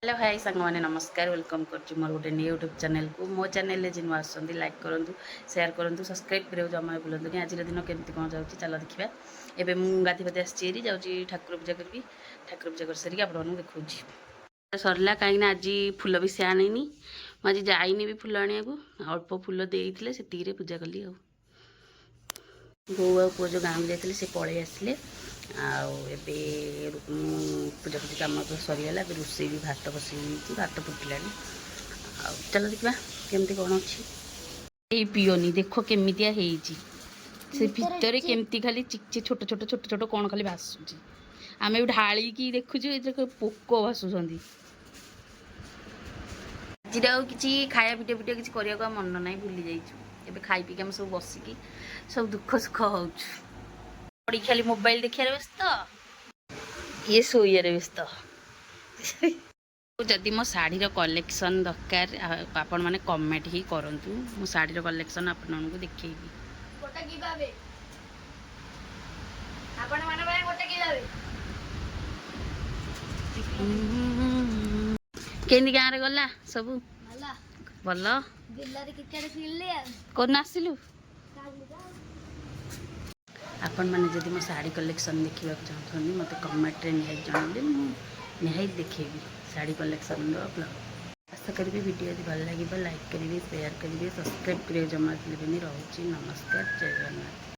Hello hi सांग मैंने नमस्कार वेलकम कर मोर गोटे न्यू यूट्यूब चैनल को मो चैनल जिन आसती लाइक करूँ शेयर करूँ सब्सक्राइब करा जमा भूलु आज दिन केमती कौन जाऊँगी चल देखा एवं मुझे गाधी पाती आसी जाऊँगी ठाकुर पूजा करी ठाकुर पूजा कर सारी आप देखा सरला कहीं आज फुल भी से आनी मुझे जाइनी भी फुल आने को अल्प फुल देते से पूजा कली बोऊ आ पुओ जो गाँव जाते से पलि आसिले आबे पूजा पूजी कम तो सरीगला रोसे भी भात बस भात फुटिला चलो देखा केमती कौन अच्छी पीओनी देख केमितिया से भितर केमती खाली चिकचे छोट छोट छोट छोट कौन खाली भासुची आम ढाड़ी देखुचु पोक भासुंट आज कि खाया भिडियो भिडियो किसी करने मन ना भूली जाइए एवं खाई पी आम सब बसिकी सब दुख सुख हो खाली मोबाइल देखा व्यस्त ये शोइबार व्यस्त जदि मो शाढ़ीर कलेक्शन दरकार आपण मैंने कमेंट ही करूँ मो शाढ़ीर कलेक्शन आपण देखी केंदी गाँव रे गला सब भल कौन आसिलु आपण मैंने जदि मो शाढ़ी कलेक्शन देखा चाहते मत कमेंट निहाई जनइले निहाई देखेबी शाढ़ी कलेक्शन ब्लॉग आशा करी वीडियो यदि भल लगे लाइक करेंगे शेयर करेंगे सब्सक्राइब करेंगे जमा भूलें। रोची नमस्कार जय जगन्नाथ।